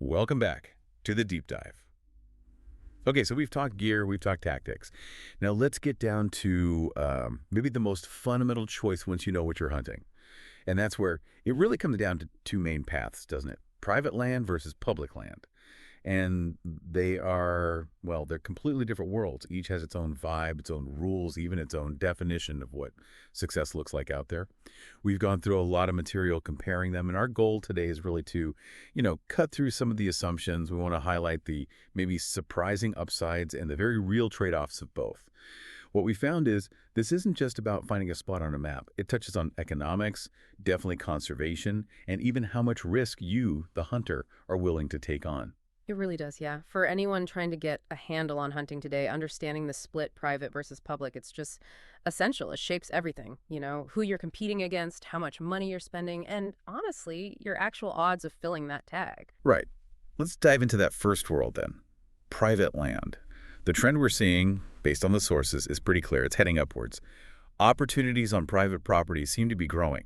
Welcome back to the deep dive. Okay, so we've talked gear, we've talked tactics. Now let's get down to maybe the most fundamental choice once you know what you're hunting. And that's where it really comes down to two main paths, doesn't it? Private land versus public land. And they are, well, they're completely different worlds. Each has its own vibe, its own rules, even its own definition of what success looks like out there. We've gone through a lot of material comparing them, and our goal today is really to, cut through some of the assumptions. We want to highlight the maybe surprising upsides and the very real trade-offs of both. What we found is this isn't just about finding a spot on a map. It touches on economics, definitely conservation, and even how much risk you, the hunter, are willing to take on. It really does, yeah. For anyone trying to get a handle on hunting today, understanding the split private versus public, it's just essential. It shapes everything, who you're competing against, how much money you're spending, and honestly, your actual odds of filling that tag. Right. Let's dive into that first world then. Private land. The trend we're seeing, based on the sources, is pretty clear. It's heading upwards. Opportunities on private property seem to be growing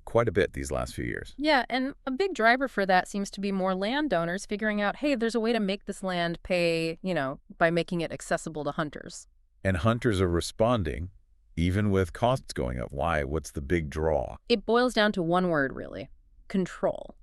quite a bit these last few years. Yeah, and a big driver for that seems to be more landowners figuring out, hey, there's a way to make this land pay, by making it accessible to hunters. And hunters are responding, even with costs going up. Why? What's the big draw? It boils down to one word, really: control.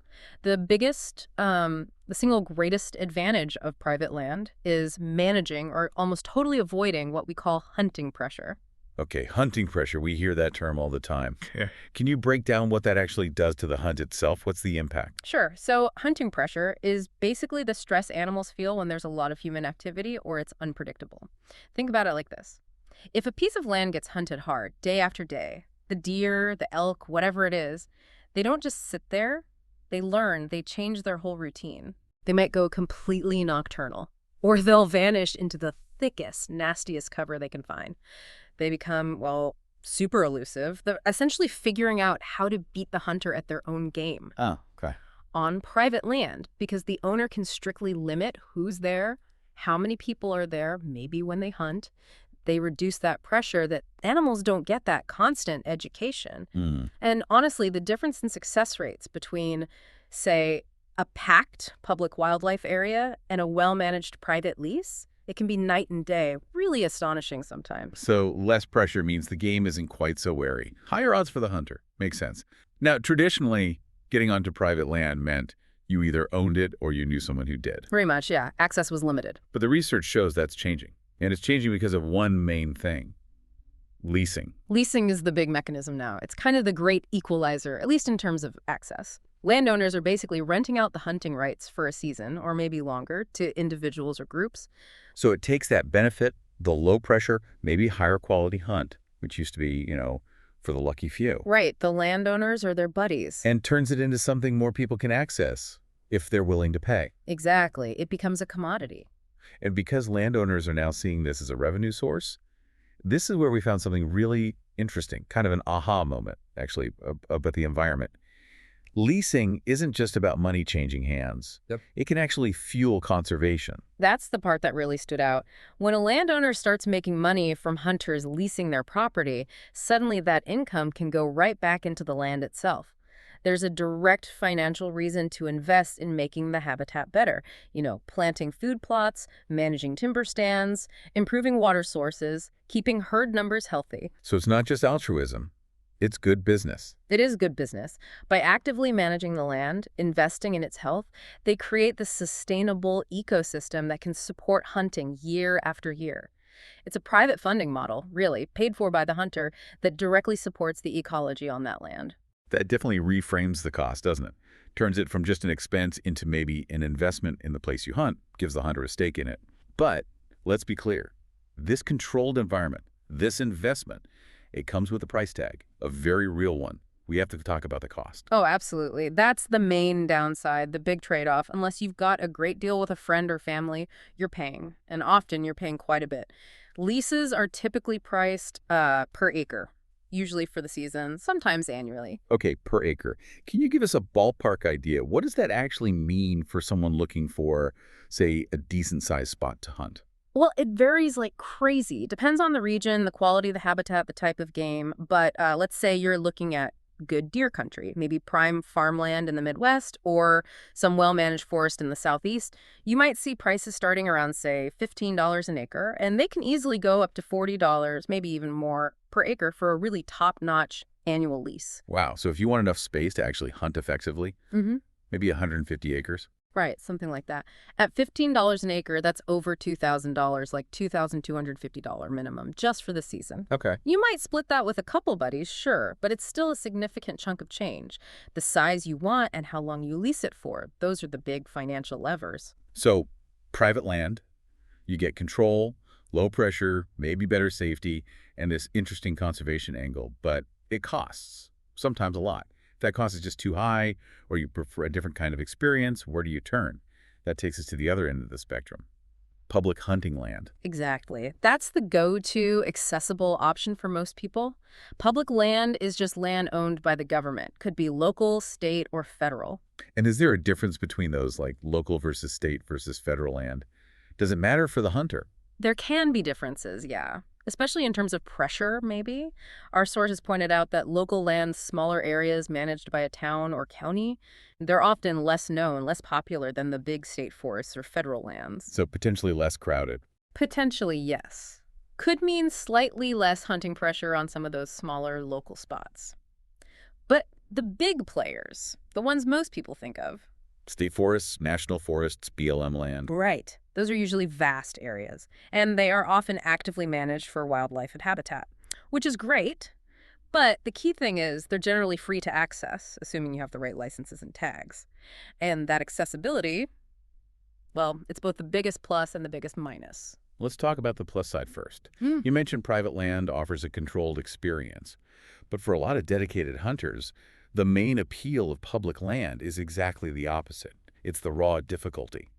The single greatest advantage of private land is managing or almost totally avoiding what we call hunting pressure. Okay, hunting pressure. We hear that term all the time. Yeah. Can you break down what that actually does to the hunt itself? What's the impact? Sure. So hunting pressure is basically the stress animals feel when there's a lot of human activity or it's unpredictable. Think about it like this. If a piece of land gets hunted hard day after day, the deer, the elk, whatever it is, they don't just sit there. They learn, they change their whole routine. They might go completely nocturnal, or they'll vanish into the thickest, nastiest cover they can find. They become, well, super elusive. They're essentially figuring out how to beat the hunter at their own game. Oh, okay. On private land, because the owner can strictly limit who's there, how many people are there, maybe when they hunt. They reduce that pressure that animals don't get that constant education. And honestly, the difference in success rates between, say, a packed public wildlife area and a well-managed private lease, it can be night and day, really astonishing sometimes. So less pressure means the game isn't quite so wary. Higher odds for the hunter. Makes sense. Now, traditionally, getting onto private land meant you either owned it or you knew someone who did. Very much, yeah. Access was limited. But the research shows that's changing. And it's changing because of one main thing: leasing. Leasing is the big mechanism now. It's kind of the great equalizer, at least in terms of access. Landowners are basically renting out the hunting rights for a season, or maybe longer, to individuals or groups. So it takes that benefit, the low pressure, maybe higher quality hunt, which used to be, for the lucky few. Right, the landowners are their buddies. And turns it into something more people can access if they're willing to pay. Exactly. It becomes a commodity. And because landowners are now seeing this as a revenue source, this is where we found something really interesting, kind of an aha moment, actually, about the environment. Leasing isn't just about money changing hands. Yep. It can actually fuel conservation. That's the part that really stood out. When a landowner starts making money from hunters leasing their property, suddenly that income can go right back into the land itself. There's a direct financial reason to invest in making the habitat better. Planting food plots, managing timber stands, improving water sources, keeping herd numbers healthy. So it's not just altruism. It's good business. It is good business. By actively managing the land, investing in its health, they create the sustainable ecosystem that can support hunting year after year. It's a private funding model, really, paid for by the hunter, that directly supports the ecology on that land. That definitely reframes the cost, doesn't it? Turns it from just an expense into maybe an investment in the place you hunt, gives the hunter a stake in it. But let's be clear. This controlled environment, this investment, it comes with a price tag, a very real one. We have to talk about the cost. Oh, absolutely. That's the main downside, the big trade-off. Unless you've got a great deal with a friend or family, you're paying. And often you're paying quite a bit. Leases are typically priced per acre, usually for the season, sometimes annually. Okay, per acre. Can you give us a ballpark idea? What does that actually mean for someone looking for, say, a decent-sized spot to hunt? Well, it varies like crazy. Depends on the region, the quality of the habitat, the type of game. But let's say you're looking at good deer country, maybe prime farmland in the Midwest or some well-managed forest in the Southeast, you might see prices starting around, say, $15 an acre, and they can easily go up to $40, maybe even more per acre for a really top-notch annual lease. Wow. So if you want enough space to actually hunt effectively, Mm-hmm. maybe 150 acres. Right, something like that. At $15 an acre, that's over $2,000, like $2,250 minimum, just for the season. Okay. You might split that with a couple buddies, sure, but it's still a significant chunk of change. The size you want and how long you lease it for, those are the big financial levers. So private land, you get control, low pressure, maybe better safety, and this interesting conservation angle, but it costs, sometimes a lot. If that cost is just too high, or you prefer a different kind of experience, where do you turn? That takes us to the other end of the spectrum. Public hunting land. Exactly. That's the go-to accessible option for most people. Public land is just land owned by the government. Could be local, state, or federal. And is there a difference between those, like local versus state versus federal land? Does it matter for the hunter? There can be differences, yeah. Especially in terms of pressure, maybe. Our sources pointed out that local lands, smaller areas managed by a town or county, they're often less known, less popular than the big state forests or federal lands. So potentially less crowded. Potentially, yes. Could mean slightly less hunting pressure on some of those smaller local spots. But the big players, the ones most people think of, State forests, national forests, BLM land. right. Those are usually vast areas, and they are often actively managed for wildlife and habitat, which is great. But the key thing is they're generally free to access, assuming you have the right licenses and tags. And that accessibility, well, it's both the biggest plus and the biggest minus. Let's talk about the plus side first. Hmm. You mentioned private land offers a controlled experience. But for a lot of dedicated hunters, the main appeal of public land is exactly the opposite. It's the raw difficulty,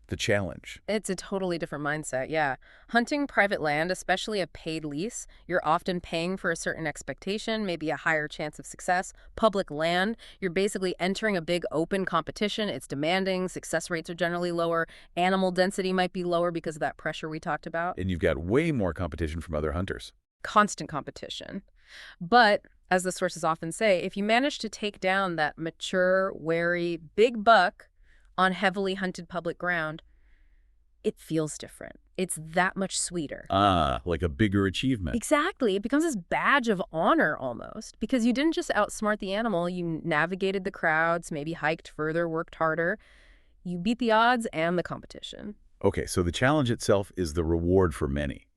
the challenge. It's a totally different mindset, yeah. Hunting private land, especially a paid lease, you're often paying for a certain expectation, maybe a higher chance of success. Public land, you're basically entering a big open competition. It's demanding, success rates are generally lower, animal density might be lower because of that pressure we talked about. And you've got way more competition from other hunters. Constant competition. But, as the sources often say, if you manage to take down that mature, wary, big buck on heavily hunted public ground, it feels different. It's that much sweeter. Ah, like a bigger achievement. Exactly. It becomes this badge of honor almost, because you didn't just outsmart the animal, you navigated the crowds, maybe hiked further, worked harder. You beat the odds and the competition. Okay, so the challenge itself is the reward for many.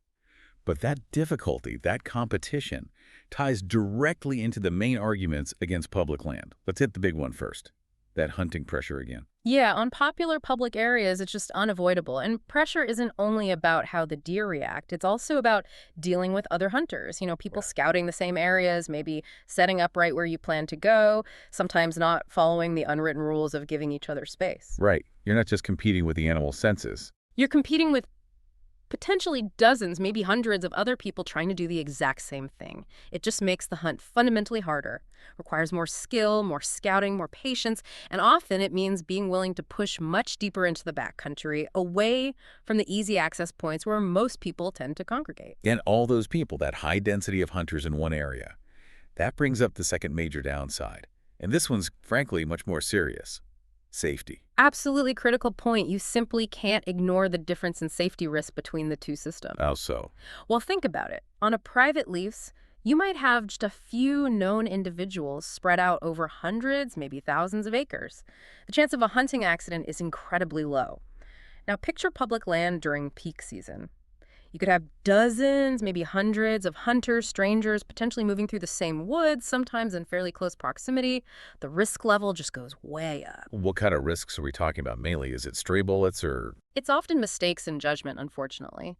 But that difficulty, that competition, ties directly into the main arguments against public land. Let's hit the big one first. That hunting pressure again. Yeah, on popular public areas, it's just unavoidable. And pressure isn't only about how the deer react. It's also about dealing with other hunters. People scouting the same areas, maybe setting up right where you plan to go, sometimes not following the unwritten rules of giving each other space. Right. You're not just competing with the animal senses. You're competing with potentially dozens, maybe hundreds of other people trying to do the exact same thing. It just makes the hunt fundamentally harder, requires more skill, more scouting, more patience, and often it means being willing to push much deeper into the backcountry, away from the easy access points where most people tend to congregate. And all those people, that high density of hunters in one area. That brings up the second major downside. And this one's, frankly, much more serious. Safety. Absolutely critical point. You simply can't ignore the difference in safety risk between the two systems. How so? Well, think about it. On a private lease, you might have just a few known individuals spread out over hundreds, maybe thousands of acres. The chance of a hunting accident is incredibly low. Now, picture public land during peak season. You could have dozens, maybe hundreds of hunters, strangers, potentially moving through the same woods, sometimes in fairly close proximity. The risk level just goes way up. What kind of risks are we talking about mainly? Is it stray bullets or... It's often mistakes in judgment, unfortunately.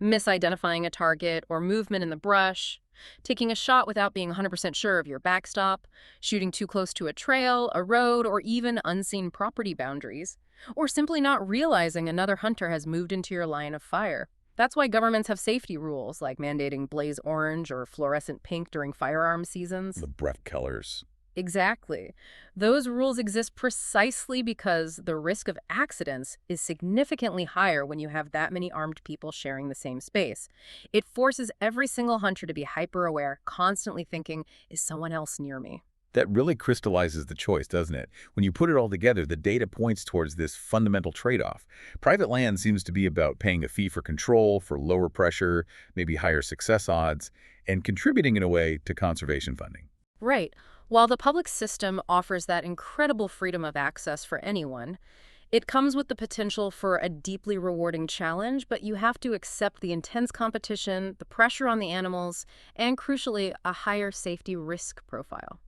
Misidentifying a target or movement in the brush, taking a shot without being 100% sure of your backstop, shooting too close to a trail, a road, or even unseen property boundaries, or simply not realizing another hunter has moved into your line of fire. That's why governments have safety rules, like mandating blaze orange or fluorescent pink during firearm seasons. the breath colors? Exactly. Those rules exist precisely because the risk of accidents is significantly higher when you have that many armed people sharing the same space. It forces every single hunter to be hyper-aware, constantly thinking, is someone else near me? That really crystallizes the choice, doesn't it? When you put it all together, the data points towards this fundamental trade-off. Private land seems to be about paying a fee for control, for lower pressure, maybe higher success odds, and contributing in a way to conservation funding. Right. While the public system offers that incredible freedom of access for anyone, it comes with the potential for a deeply rewarding challenge, but you have to accept the intense competition, the pressure on the animals, and crucially, a higher safety risk profile.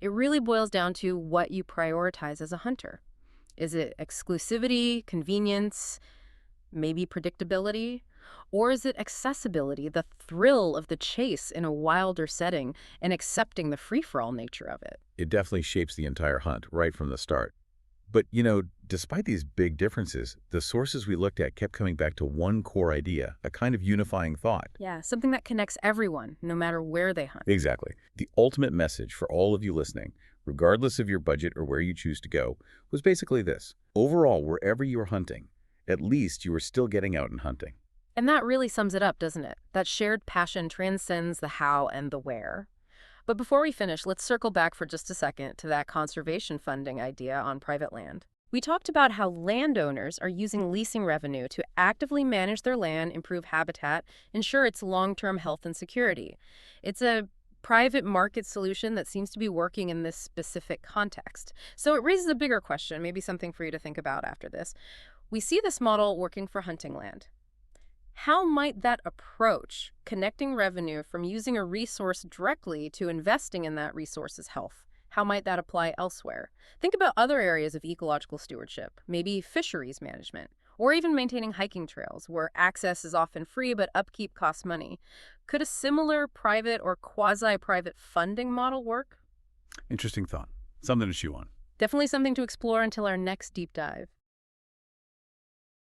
It really boils down to what you prioritize as a hunter. Is it exclusivity, convenience, maybe predictability? Or is it accessibility, the thrill of the chase in a wilder setting, and accepting the free-for-all nature of it? It definitely shapes the entire hunt right from the start. But, despite these big differences, the sources we looked at kept coming back to one core idea, a kind of unifying thought. Yeah, something that connects everyone, no matter where they hunt. Exactly. The ultimate message for all of you listening, regardless of your budget or where you choose to go, was basically this. Overall, wherever you are hunting, at least you are still getting out and hunting. And that really sums it up, doesn't it? That shared passion transcends the how and the where. But before we finish, let's circle back for just a second to that conservation funding idea on private land. We talked about how landowners are using leasing revenue to actively manage their land, improve habitat, ensure its long-term health and security. It's a private market solution that seems to be working in this specific context. So it raises a bigger question, maybe something for you to think about after this. We see this model working for hunting land. How might that approach connecting revenue from using a resource directly to investing in that resource's health? How might that apply elsewhere? Think about other areas of ecological stewardship, maybe fisheries management, or even maintaining hiking trails where access is often free but upkeep costs money. Could a similar private or quasi-private funding model work? Interesting thought. Something to chew on. Definitely something to explore until our next deep dive.